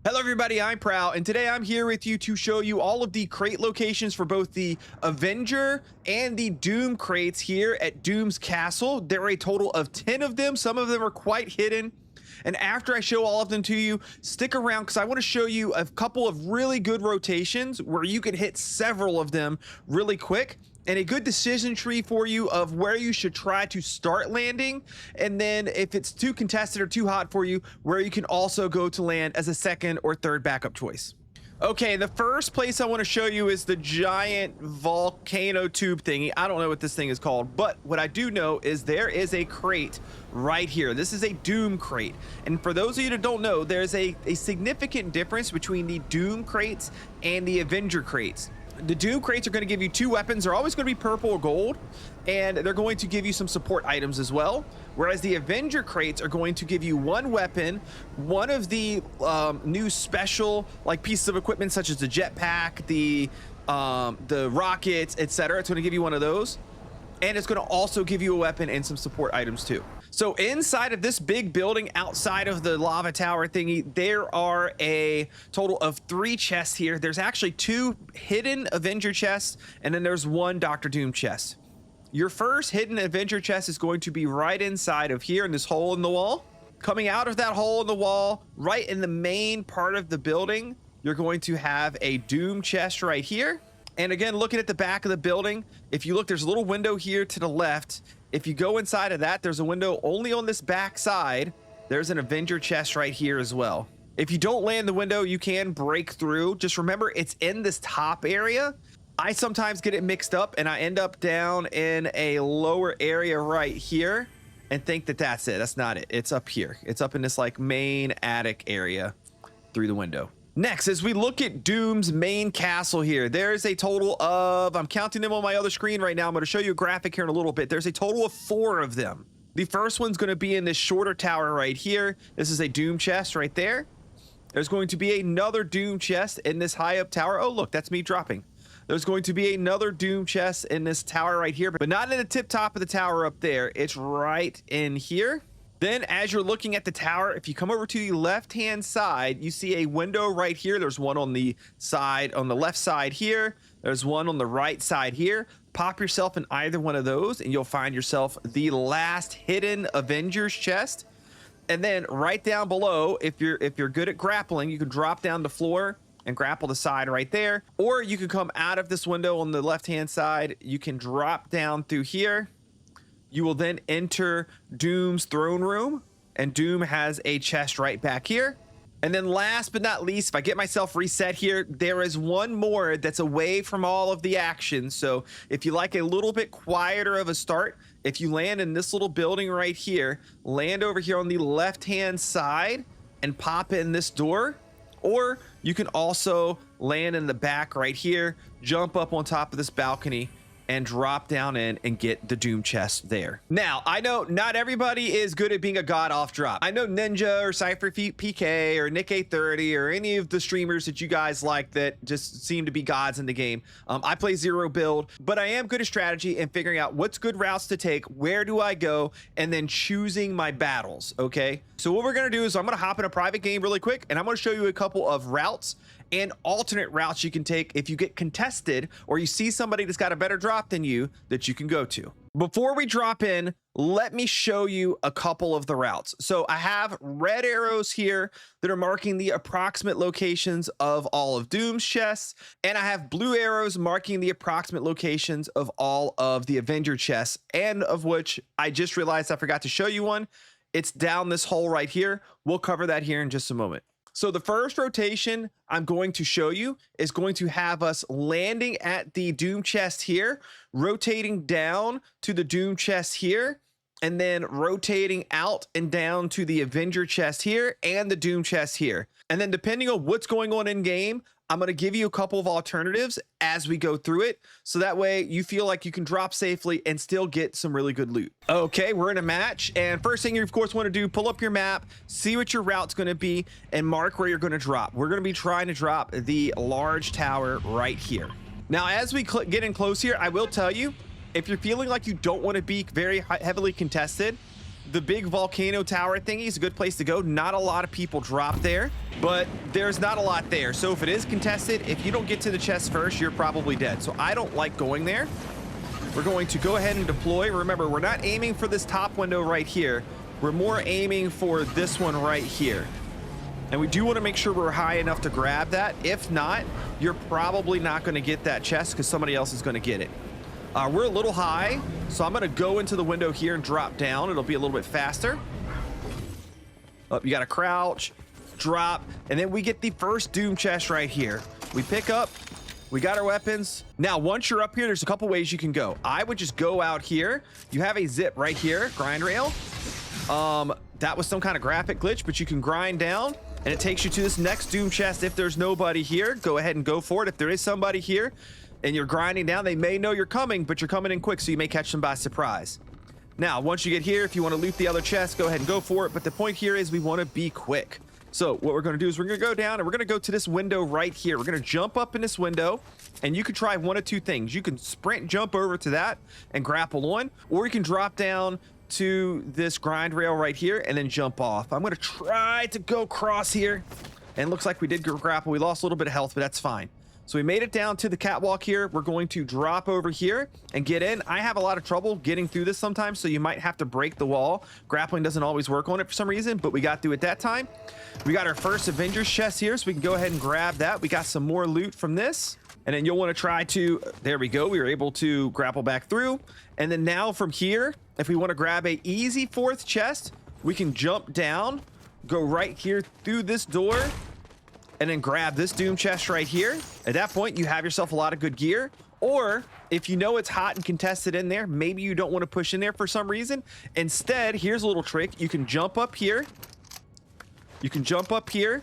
Hello everybody, I'm Prowl, and today I'm here with you to show you all of the crate locations for both the Avenger and the Doom crates here at Doom's Castle. There are a total of 10 of them. Some of them are quite hidden. And after I show all of them to you, stick around because I want to show you a couple of really good rotations where you can hit several of them really quick, and a good decision tree for you of where you should try to start landing, and then if it's too contested or too hot for you, where you can also go to land as a second or third backup choice. Okay, the first place I want to show you is the giant volcano tube thingy. I don't know what this thing is called, but what I do know is there is a crate right here. This is a Doom crate. And for those of you that don't know, there's a significant difference between the Doom crates and the Avenger crates. The Doom crates are going to give you two weapons. They're always going to be purple or gold, and they're going to give you some support items as well. Whereas the Avenger crates are going to give you one weapon, one of the new special like pieces of equipment such as the jetpack, the rockets, etc. It's going to give you one of those, and it's going to also give you a weapon and some support items too. So inside of this big building outside of the lava tower thingy, there are a total of 3 chests here. There's actually 2 hidden Avenger chests, and then there's 1 Dr. Doom chest. Your first hidden Avenger chest is going to be right inside of here in this hole in the wall. Coming out of that hole in the wall, right in the main part of the building, you're going to have a Doom chest right here. And again, looking at the back of the building, if you look, there's a little window here to the left. If you go inside of that, there's a window only on this back side. There's an Avenger chest right here as well. If you don't land the window, you can break through. Just remember, it's in this top area. I sometimes get it mixed up and I end up down in a lower area right here and think that that's it. That's not it. It's up here. It's up in this like main attic area through the window. Next, as we look at Doom's main castle here, there's a total of, I'm counting them on my other screen right now. I'm going to show you a graphic here in a little bit. There's a total of 4 of them. The first one's going to be in this shorter tower right here. This is a Doom chest right there. There's going to be another Doom chest in this high up tower. Oh, look, that's me dropping. There's going to be another Doom chest in this tower right here, but not in the tip top of the tower up there. It's right in here. Then as you're looking at the tower, if you come over to the left-hand side, you see a window right here. There's one on the side, on the left side here. There's one on the right side here. Pop yourself in either one of those and you'll find yourself the last hidden Avengers chest. And then right down below, if you're good at grappling, you can drop down the floor and grapple the side right there. Or you can come out of this window on the left-hand side. You can drop down through here. You will then enter Doom's throne room, and Doom has a chest right back here. And then last but not least, if I get myself reset here, there is one more that's away from all of the action. So if you like a little bit quieter of a start, if you land in this little building right here, land over here on the left-hand side and pop in this door. Or you can also land in the back right here, jump up on top of this balcony, and drop down in and get the Doom chest there. Now, I know not everybody is good at being a god off drop. I know Ninja or Cypher PK or Nick 830 or any of the streamers that you guys like that just seem to be gods in the game. I play Zero Build, but I am good at strategy and figuring out what's good routes to take, where do I go, and then choosing my battles, okay? So what we're gonna do is I'm gonna hop in a private game really quick, and I'm gonna show you a couple of routes and alternate routes you can take if you get contested or you see somebody that's got a better drop than you that you can go to. Before we drop in, let me show you a couple of the routes. So I have red arrows here that are marking the approximate locations of all of Doom's chests, and I have blue arrows marking the approximate locations of all of the Avenger chests, and of which I just realized I forgot to show you one. It's down this hole right here. We'll cover that here in just a moment. So the first rotation I'm going to show you is going to have us landing at the Doom chest here, rotating down to the Doom chest here, and then rotating out and down to the Avenger chest here and the Doom chest here. And then depending on what's going on in game, I'm going to give you a couple of alternatives as we go through it, so that way you feel like you can drop safely and still get some really good loot. Okay, we're in a match, and first thing you of course want to do, pull up your map, see what your route's going to be, and mark where you're going to drop. We're going to be trying to drop the large tower right here. Now, as we get in close here, I will tell you, if you're feeling like you don't want to be very heavily contested, the big volcano tower thingy is a good place to go. Not a lot of people drop there, but there's not a lot there. So if it is contested, if you don't get to the chest first, you're probably dead. So I don't like going there. We're going to go ahead and deploy. Remember, we're not aiming for this top window right here. We're more aiming for this one right here. And we do want to make sure we're high enough to grab that. If not, you're probably not going to get that chest because somebody else is going to get it. We're a little high, so I'm going to go into the window here and drop down. It'll be a little bit faster. Oh, you got to crouch, drop, and then we get the first doom chest right here. We pick up, we got our weapons. Now, once you're up here, there's a couple ways you can go. I would just go out here. You have a zip right here, grind rail. That was some kind of graphic glitch, but you can grind down and it takes you to this next doom chest. If there's nobody here, go ahead and go for it. If there is somebody here and you're grinding down, they may know you're coming, but you're coming in quick, so you may catch them by surprise. Now, once you get here, if you want to loot the other chest, go ahead and go for it. But the point here is we want to be quick. So what we're going to do is we're going to go down and we're going to go to this window right here. We're going to jump up in this window, and you can try one of two things. You can sprint jump over to that and grapple on, or you can drop down to this grind rail right here and then jump off. I'm going to try to go across here, and it looks like we did grapple. We lost a little bit of health, but that's fine. So we made it down to the catwalk here. We're going to drop over here and get in. I have a lot of trouble getting through this sometimes, so you might have to break the wall. Grappling doesn't always work on it for some reason, but we got through it that time. We got our first Avengers chest here, so we can go ahead and grab that. We got some more loot from this. And then you'll want to try to, there we go. We were able to grapple back through. And then now from here, if we want to grab a easy fourth chest, we can jump down, go right here through this door, and then grab this doom chest right here. At that point, you have yourself a lot of good gear. Or if you know it's hot and contested in there, maybe you don't want to push in there for some reason. Instead, here's a little trick. You can jump up here. You can jump up here,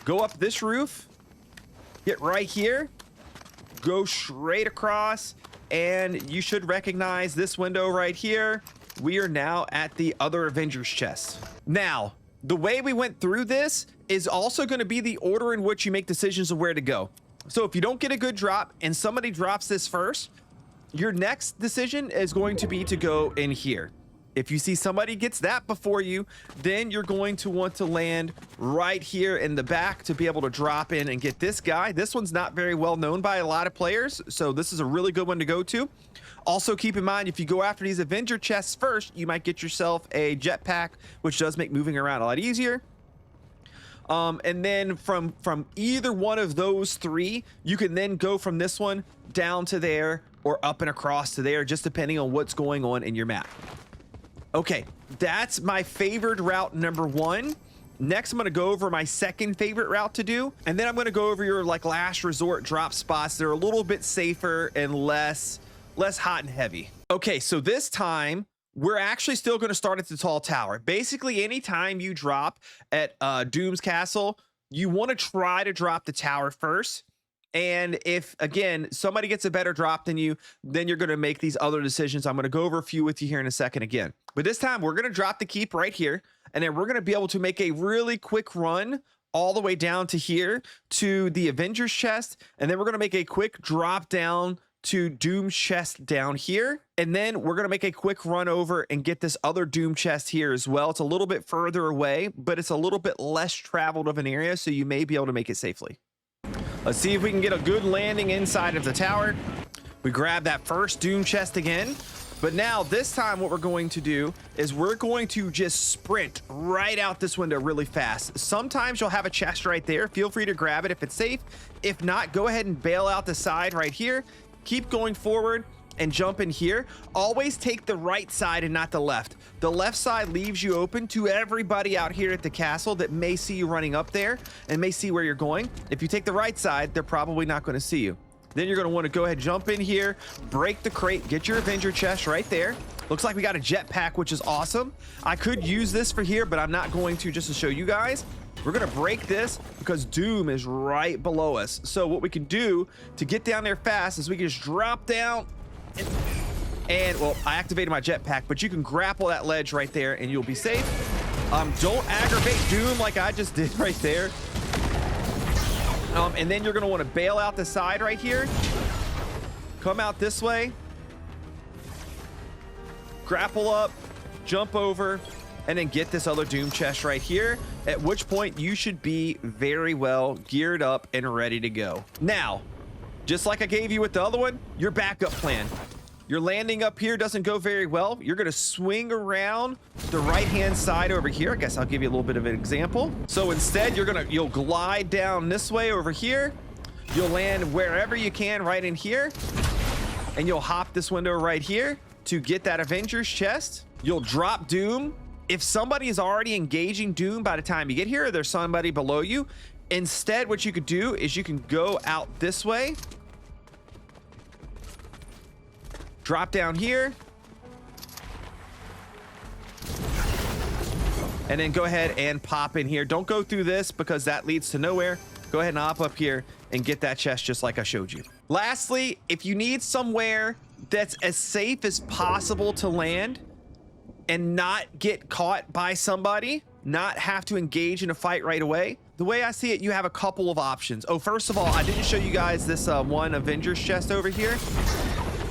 go up this roof, get right here, go straight across, and you should recognize this window right here. We are now at the other Avengers chest. Now, the way we went through this is also going to be the order in which you make decisions of where to go. So if you don't get a good drop and somebody drops this first, your next decision is going to be to go in here. If you see somebody gets that before you, then you're going to want to land right here in the back to be able to drop in and get this guy. This one's not very well known by a lot of players, so this is a really good one to go to. Also, keep in mind, if you go after these Avenger chests first, you might get yourself a jetpack, which does make moving around a lot easier. And then from either one of those three, you can then go from this one down to there or up and across to there, just depending on what's going on in your map. Okay, that's my favorite route number one. Next, I'm going to go over my second favorite route to do, and then I'm going to go over your like last resort drop spots. They're a little bit safer and less hot and heavy. Okay, so this time we're actually still going to start at the tall tower. Basically, anytime you drop at Doom's Castle, you want to try to drop the tower first. And if, again, somebody gets a better drop than you, then you're going to make these other decisions. I'm going to go over a few with you here in a second again. But this time, we're going to drop the keep right here. And then we're going to be able to make a really quick run all the way down to here to the Avengers chest. And then we're going to make a quick drop down to Doom's chest down here. And then we're going to make a quick run over and get this other Doom chest here as well. It's a little bit further away, but it's a little bit less traveled of an area, so you may be able to make it safely. Let's see if we can get a good landing inside of the tower. We grab that first Doom chest again. But now this time what we're going to do is we're going to just sprint right out this window really fast. Sometimes you'll have a chest right there. Feel free to grab it if it's safe. If not, go ahead and bail out the side right here. Keep going forward and jump in here. Always take the right side and not the left. The left side leaves you open to everybody out here at the castle that may see you running up there and may see where you're going. If you take the right side, they're probably not going to see you. Then you're going to want to go ahead, jump in here, break the crate, get your Avenger chest right there. Looks like we got a jetpack, which is awesome. I could use this for here, but I'm not going to, just to show you guys. We're going to break this because Doom is right below us. So what we can do to get down there fast is we can just drop down and well, I activated my jetpack, but you can grapple that ledge right there and you'll be safe. Don't aggravate Doom like I just did right there. And then you're going to want to bail out the side right here. Come out this way. Grapple up. jump over, and then get this other Doom chest right here, at which point you should be very well geared up and ready to go. Now, just like I gave you with the other one, your backup plan. Your landing up here doesn't go very well. You're gonna swing around the right-hand side over here. I guess I'll give you a little bit of an example. So instead, you'll glide down this way over here. You'll land wherever you can right in here, and you'll hop this window right here to get that Avenger's chest. You'll drop Doom. If somebody is already engaging Doom by the time you get here, or there's somebody below you, instead what you could do is you can go out this way, drop down here, and then go ahead and pop in here. Don't go through this because that leads to nowhere. Go ahead and hop up here and get that chest just like I showed you. Lastly, if you need somewhere that's as safe as possible to land and not get caught by somebody, not have to engage in a fight right away, the way I see it, you have a couple of options. Oh, first of all, I didn't show you guys this one Avengers chest over here,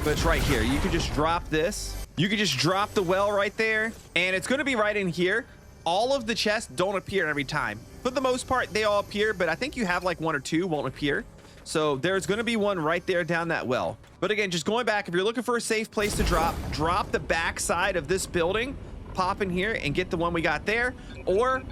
but it's right here. You can just drop this. You can just drop the well right there, and it's gonna be right in here. All of the chests don't appear every time. For the most part, they all appear, but I think you have like one or two won't appear. So there's gonna be one right there down that well. But again, just going back, if you're looking for a safe place to drop the back side of this building, pop in here and get the one we got there. Or,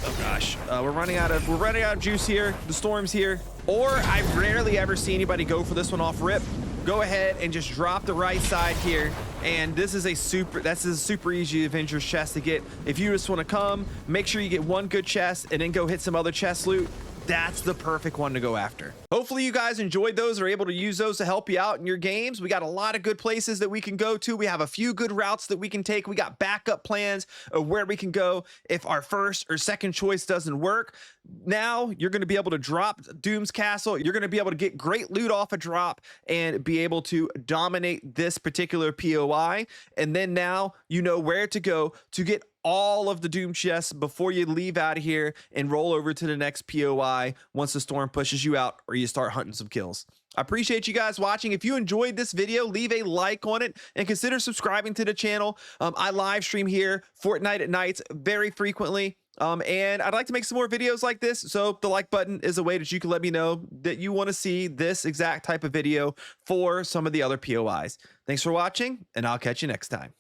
oh gosh, we're running out of juice here. The storm's here. Or I've rarely ever seen anybody go for this one off rip. Go ahead and just drop the right side here, and this is a super easy Avengers chest to get. If you just want to come, make sure you get one good chest and then go hit some other chest loot. That's the perfect one to go after. Hopefully you guys enjoyed those, or able to use those to help you out in your games. We got a lot of good places that we can go to. We have a few good routes that we can take. We got backup plans of where we can go if our first or second choice doesn't work. Now you're going to be able to drop Doom's Castle. You're going to be able to get great loot off a drop and be able to dominate this particular POI. And then now you know where to go to get all of the Doom chests before you leave out of here and roll over to the next POI once the storm pushes you out or you start hunting some kills. I appreciate you guys watching. If you enjoyed this video, leave a like on it and consider subscribing to the channel. I live stream here Fortnite at nights very frequently. And I'd like to make some more videos like this. So the like button is a way that you can let me know that you want to see this exact type of video for some of the other POIs. Thanks for watching, and I'll catch you next time.